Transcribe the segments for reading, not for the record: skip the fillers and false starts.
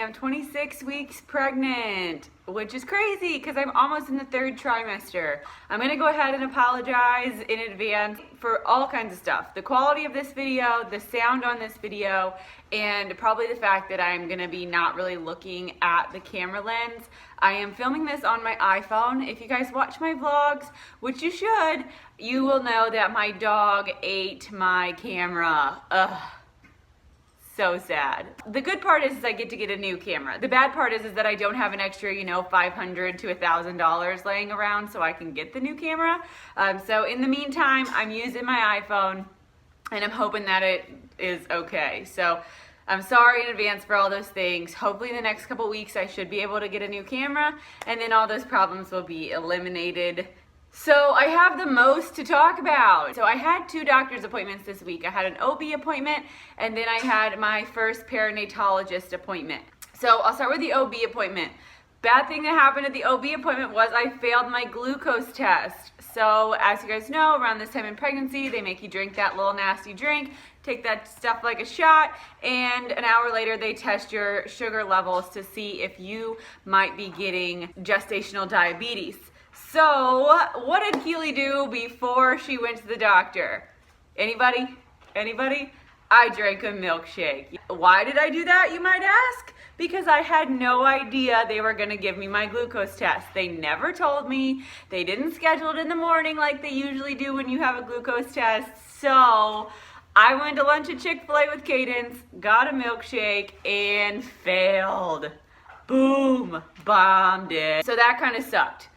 am 26 weeks pregnant, which is crazy because I'm almost in the 3rd trimester. I'm gonna go ahead and apologize in advance for all kinds of stuff. The quality of this video, the sound on this video, and probably the fact that I'm gonna be not really looking at the camera lens. I am filming this on my iPhone. If you guys watch my vlogs, which you should, you will know that my dog ate my camera. Ugh. So sad. The good part is I get to get a new camera. The bad part is that I don't have an extra, $500 to $1,000 laying around so I can get the new camera. So in the meantime, I'm using my iPhone and I'm hoping that it is okay. So I'm sorry in advance for all those things. Hopefully in the next couple weeks I should be able to get a new camera and then all those problems will be eliminated. So I have the most to talk about. So I had 2 doctor's appointments this week. I had an OB appointment and then I had my first perinatologist appointment. So I'll start with the OB appointment. Bad thing that happened at the OB appointment was I failed my glucose test. So as you guys know, around this time in pregnancy, they make you drink that little nasty drink, take that stuff like a shot, and an hour later they test your sugar levels to see if you might be getting gestational diabetes. So, what did Keely do before she went to the doctor? Anybody? Anybody? I drank a milkshake. Why did I do that, you might ask? Because I had no idea they were gonna give me my glucose test. They never told me. They didn't schedule it in the morning like they usually do when you have a glucose test. So, I went to lunch at Chick-fil-A with Cadence, got a milkshake, and failed. Boom, bombed it. So that kind of sucked.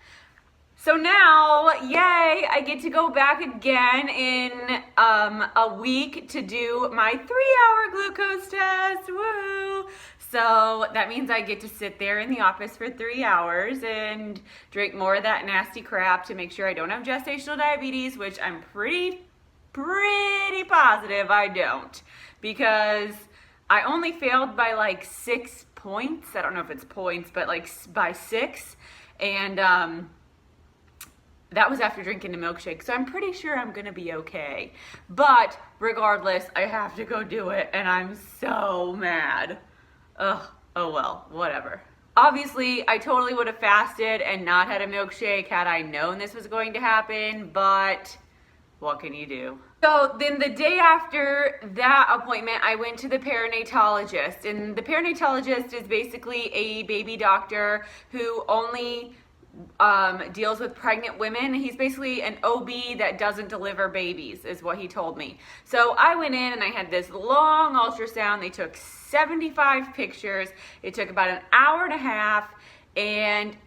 So now, yay, I get to go back again in a week to do my 3-hour glucose test, woo! So that means I get to sit there in the office for 3 hours and drink more of that nasty crap to make sure I don't have gestational diabetes, which I'm pretty positive I don't, because I only failed by like 6 points. I don't know if it's points, but like by 6, and that was after drinking a milkshake, so I'm pretty sure I'm gonna be okay. But regardless, I have to go do it, and I'm so mad. Ugh, oh well, whatever. Obviously, I totally would have fasted and not had a milkshake had I known this was going to happen, but what can you do? So then the day after that appointment, I went to the perinatologist, and the perinatologist is basically a baby doctor who only deals with pregnant women. He's basically an OB that doesn't deliver babies, is what he told me. So I went in and I had this long ultrasound. They took 75 pictures. It took about an hour and a half, and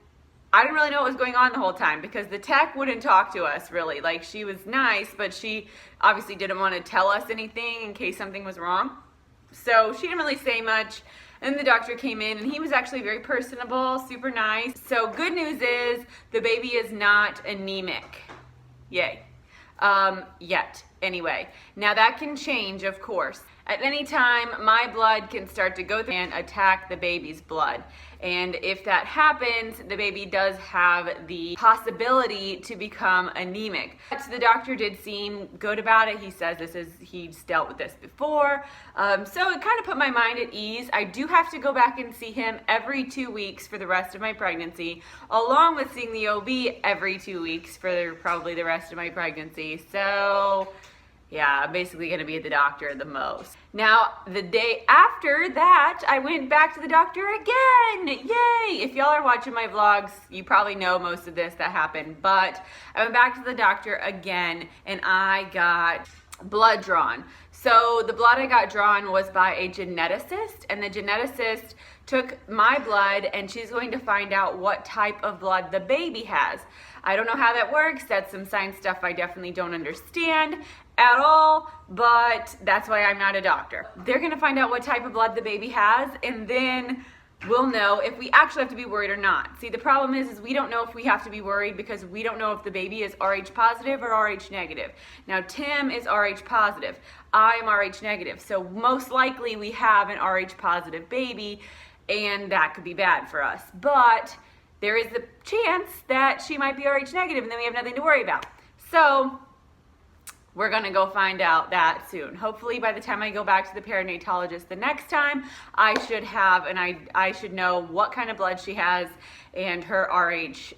I didn't really know what was going on the whole time because the tech wouldn't talk to us really. Like, she was nice, but she obviously didn't want to tell us anything in case something was wrong. So she didn't really say much. And the doctor came in and he was actually very personable, super nice. So good news is the baby is not anemic. Yay. Yet. Anyway, now that can change, of course. At any time, my blood can start to go through and attack the baby's blood. And if that happens, the baby does have the possibility to become anemic. But the doctor did seem good about it. He says he's dealt with this before. So it kind of put my mind at ease. I do have to go back and see him every 2 weeks for the rest of my pregnancy, along with seeing the OB every 2 weeks for probably the rest of my pregnancy. So yeah, I'm basically gonna be at the doctor the most. Now, the day after that, I went back to the doctor again. Yay! If y'all are watching my vlogs, you probably know most of this that happened, but I went back to the doctor again and I got blood drawn. So the blood I got drawn was by a geneticist, and the geneticist took my blood, and she's going to find out what type of blood the baby has. I don't know how that works. That's some science stuff I definitely don't understand at all, but that's why I'm not a doctor. They're gonna find out what type of blood the baby has, and then we'll know if we actually have to be worried or not. See, the problem is we don't know if we have to be worried because we don't know if the baby is Rh positive or Rh negative. Now, Tim is Rh positive. I am Rh negative. So most likely we have an Rh positive baby, and that could be bad for us. But there is the chance that she might be Rh negative, and then we have nothing to worry about. So we're gonna go find out that soon. Hopefully by the time I go back to the perinatalogist the next time, I should have, and I should know what kind of blood she has and her Rh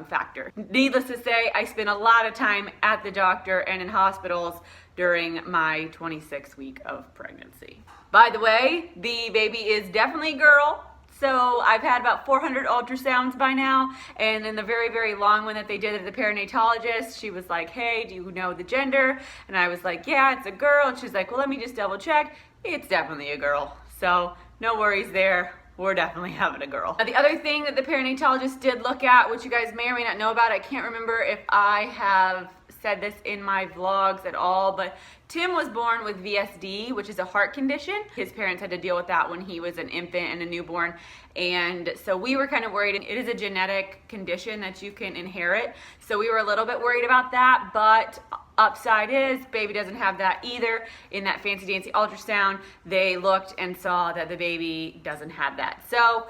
factor. Needless to say, I spent a lot of time at the doctor and in hospitals during my 26th week of pregnancy. By the way, the baby is definitely a girl. So I've had about 400 ultrasounds by now, and in the very, very long one that they did at the perinatalogist, she was like, hey, do you know the gender? And I was like, yeah, it's a girl. And she's like, well, let me just double check. It's definitely a girl. So no worries there. We're definitely having a girl. Now, the other thing that the perinatalogist did look at, which you guys may or may not know about, I can't remember if I have said this in my vlogs at all, but Tim was born with VSD, which is a heart condition. His parents had to deal with that when he was an infant and a newborn, and so we were kind of worried. It is a genetic condition that you can inherit, so we were a little bit worried about that, but upside is baby doesn't have that either. In that fancy dancy ultrasound, they looked and saw that the baby doesn't have that. So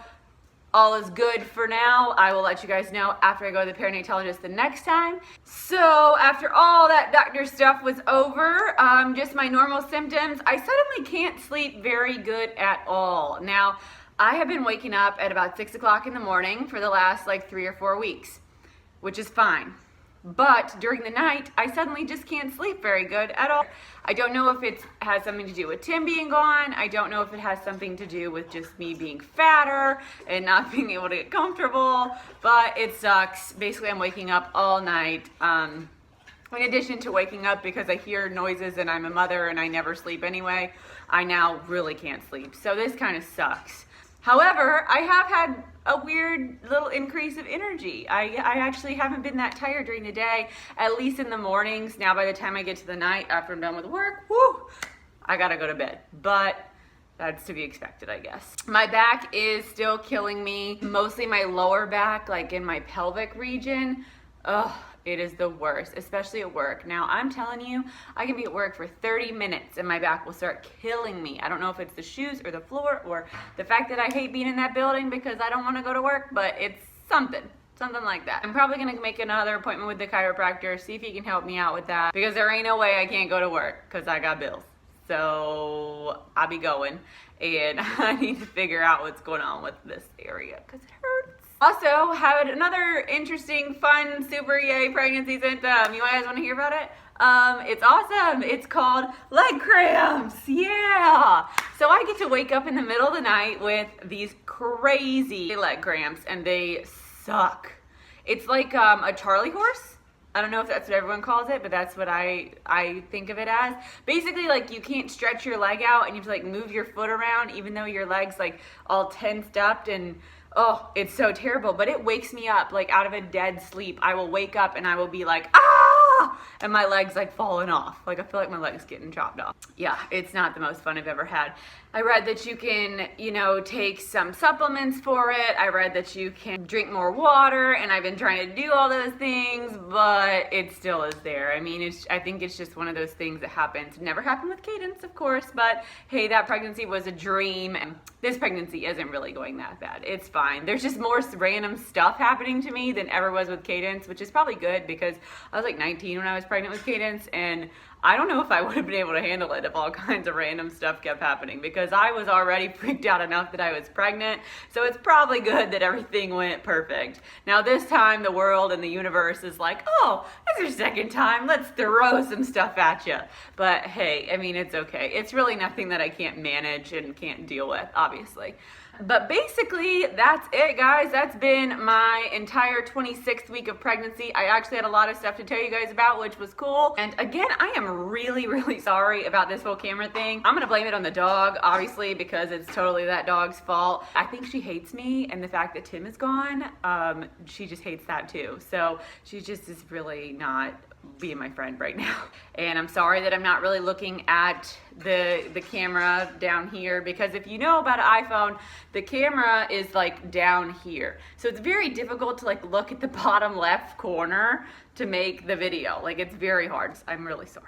all is good for now. I will let you guys know after I go to the perinatalogist the next time. So after all that doctor stuff was over, just my normal symptoms, I suddenly can't sleep very good at all. Now, I have been waking up at about 6 o'clock in the morning for the last like 3 or 4 weeks, which is fine. But during the night, I suddenly just can't sleep very good at all. I don't know if it has something to do with Tim being gone. I don't know if it has something to do with just me being fatter and not being able to get comfortable, but it sucks. Basically, I'm waking up all night. In addition to waking up because I hear noises and I'm a mother and I never sleep anyway, I now really can't sleep. So this kind of sucks. However, I have had a weird little increase of energy. I actually haven't been that tired during the day, at least in the mornings. Now by the time I get to the night after I'm done with work, whoo, I gotta go to bed. But that's to be expected, I guess. My back is still killing me, mostly my lower back, like in my pelvic region. Ugh, it is the worst, especially at work. Now, I'm telling you, I can be at work for 30 minutes and my back will start killing me. I don't know if it's the shoes or the floor or the fact that I hate being in that building because I don't want to go to work, but it's something like that. I'm probably gonna make another appointment with the chiropractor, see if he can help me out with that, because there ain't no way I can't go to work because I got bills. So I'll be going, and I need to figure out what's going on with this area because it hurts. Also, had another interesting, fun, super yay pregnancy symptom. You guys want to hear about it? It's awesome. It's called leg cramps. Yeah. So I get to wake up in the middle of the night with these crazy leg cramps, and they suck. It's like a Charlie horse. I don't know if that's what everyone calls it, but that's what I think of it as. Basically, like, you can't stretch your leg out and you have to like move your foot around even though your leg's like all tensed up, and oh, it's so terrible. But it wakes me up like out of a dead sleep. I will wake up and I will be like, ah, and my leg's like falling off. Like I feel like my leg's getting chopped off. Yeah, it's not the most fun I've ever had. I read that you can, take some supplements for it. I read that you can drink more water, and I've been trying to do all those things, but it still is there. I mean, I think it's just one of those things that happens. Never happened with Cadence, of course, but hey, that pregnancy was a dream, and this pregnancy isn't really going that bad. It's fine. There's just more random stuff happening to me than ever was with Cadence, which is probably good because I was like 19 when I was pregnant with Cadence, and I don't know if I would have been able to handle it if all kinds of random stuff kept happening, because I was already freaked out enough that I was pregnant. So it's probably good that everything went perfect. Now this time the world and the universe is like, oh, that's your second time. Let's throw some stuff at you. But hey, I mean, it's okay. It's really nothing that I can't manage and can't deal with, obviously. But basically, that's it, guys. That's been my entire 26th week of pregnancy. I actually had a lot of stuff to tell you guys about, which was cool. And again, I am really, really sorry about this whole camera thing. I'm gonna blame it on the dog, obviously, because it's totally that dog's fault. I think she hates me, and the fact that Tim is gone, she just hates that too. So she just is really not being my friend right now. And I'm sorry that I'm not really looking at the camera down here, because if you know about an iPhone, the camera is like down here. So it's very difficult to like look at the bottom left corner to make the video. Like, it's very hard. I'm really sorry.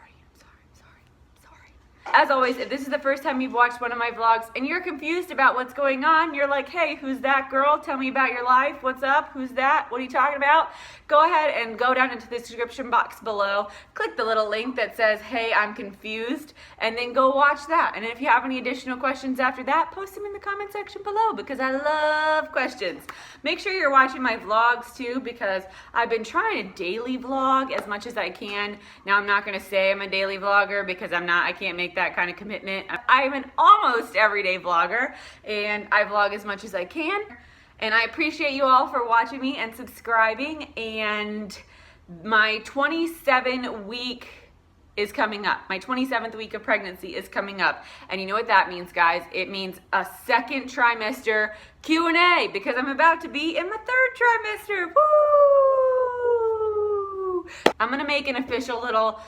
As always, if this is the first time you've watched one of my vlogs and you're confused about what's going on, you're like, hey, who's that girl? Tell me about your life. What's up? Who's that? What are you talking about? Go ahead and go down into the description box below. Click the little link that says, hey, I'm confused, and then go watch that. And if you have any additional questions after that, post them in the comment section below, because I love questions. Make sure you're watching my vlogs too, because I've been trying to daily vlog as much as I can. Now, I'm not going to say I'm a daily vlogger, because I'm not. I can't make that kind of commitment. I'm an almost everyday vlogger, and I vlog as much as I can. And I appreciate you all for watching me and subscribing. And my 27-week is coming up. My 27th week of pregnancy is coming up. And you know what that means, guys? It means a second trimester Q&A, because I'm about to be in my third trimester. Woo! I'm gonna make an official little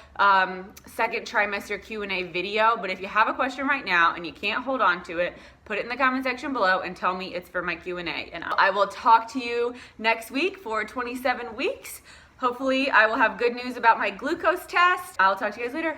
second trimester Q&A video, but if you have a question right now and you can't hold on to it, put it in the comment section below and tell me it's for my Q&A. And I will talk to you next week for 27 weeks. Hopefully I will have good news about my glucose test. I'll talk to you guys later.